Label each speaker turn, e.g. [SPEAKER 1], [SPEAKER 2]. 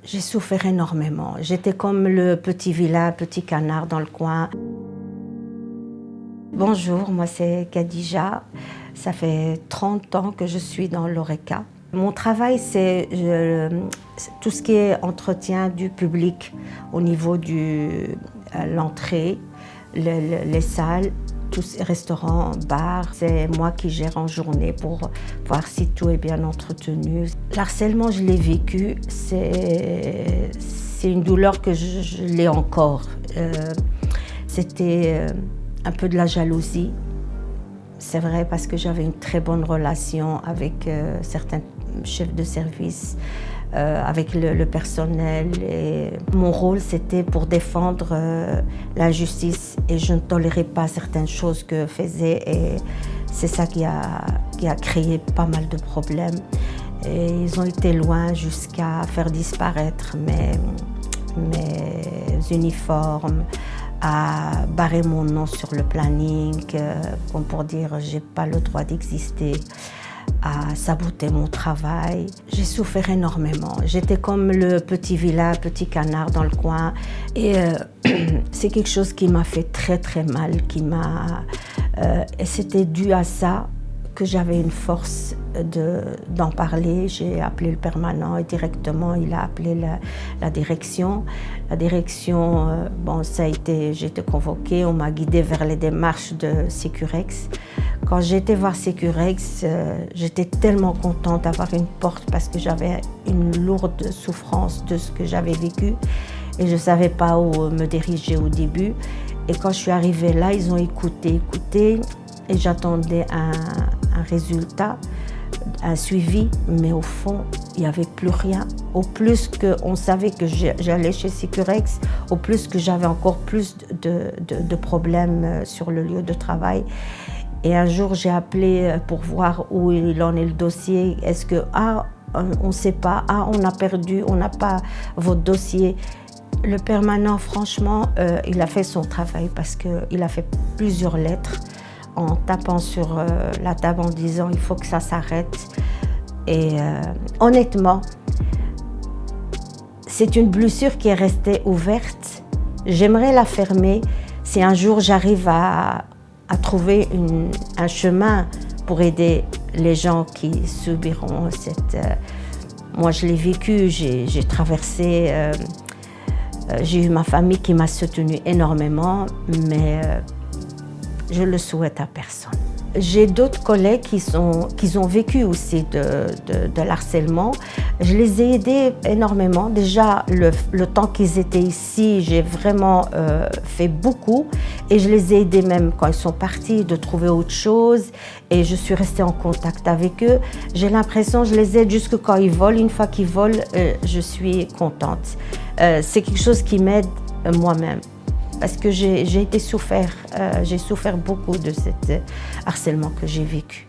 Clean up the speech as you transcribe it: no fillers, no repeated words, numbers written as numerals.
[SPEAKER 1] J'ai souffert énormément. J'étais comme le petit vilain, petit canard dans le coin. Bonjour, moi c'est Khadija. Ça fait 30 ans que je suis dans l'ORECA. Mon travail, c'est tout ce qui est entretien du public au niveau de l'entrée, les salles, tous les restaurants, bars. C'est moi qui gère en journée pour voir si tout est bien entretenu. L'harcèlement, je l'ai vécu, c'est une douleur que je l'ai encore. C'était un peu de la jalousie. C'est vrai parce que j'avais une très bonne relation avec certains chefs de service, avec le personnel. Et mon rôle, c'était pour défendre la justice et je ne tolérais pas certaines choses que faisaient. Et c'est ça qui a créé pas mal de problèmes. Et ils ont été loin jusqu'à faire disparaître mes uniformes, à barrer mon nom sur le planning, comme pour dire j'ai pas le droit d'exister, à saboter mon travail. J'ai souffert énormément. J'étais comme le petit vilain, petit canard dans le coin. Et c'est quelque chose qui m'a fait très très mal, et c'était dû à ça que j'avais une force d'en parler. J'ai appelé le permanent et directement il a appelé la direction. La direction, j'ai été convoquée, on m'a guidée vers les démarches de Sécurex. Quand j'ai été voir Sécurex, j'étais tellement contente d'avoir une porte parce que j'avais une lourde souffrance de ce que j'avais vécu et je ne savais pas où me diriger au début. Et quand je suis arrivée là, ils ont écouté et j'attendais un résultat, un suivi, mais au fond, il n'y avait plus rien. Au plus qu'on savait que j'allais chez Sécurex, au plus que j'avais encore plus de problèmes sur le lieu de travail. Et un jour, j'ai appelé pour voir où il en est le dossier. Est-ce que, on ne sait pas, on a perdu, on n'a pas votre dossier. Le permanent, franchement, il a fait son travail parce qu'il a fait plusieurs lettres en tapant sur la table en disant il faut que ça s'arrête. Et honnêtement, c'est une blessure qui est restée ouverte. J'aimerais la fermer si un jour j'arrive à trouver un chemin pour aider les gens qui subiront cette... Moi, je l'ai vécu, j'ai traversé... j'ai eu ma famille qui m'a soutenue énormément, mais je le souhaite à personne. J'ai d'autres collègues qui ont vécu aussi de l'harcèlement. Je les ai aidés énormément. Déjà, le temps qu'ils étaient ici, j'ai vraiment fait beaucoup. Et je les ai aidés même quand ils sont partis de trouver autre chose. Et je suis restée en contact avec eux. J'ai l'impression que je les aide jusque quand ils volent. Une fois qu'ils volent, je suis contente. C'est quelque chose qui m'aide moi-même. Parce que j'ai souffert beaucoup de cet harcèlement que j'ai vécu.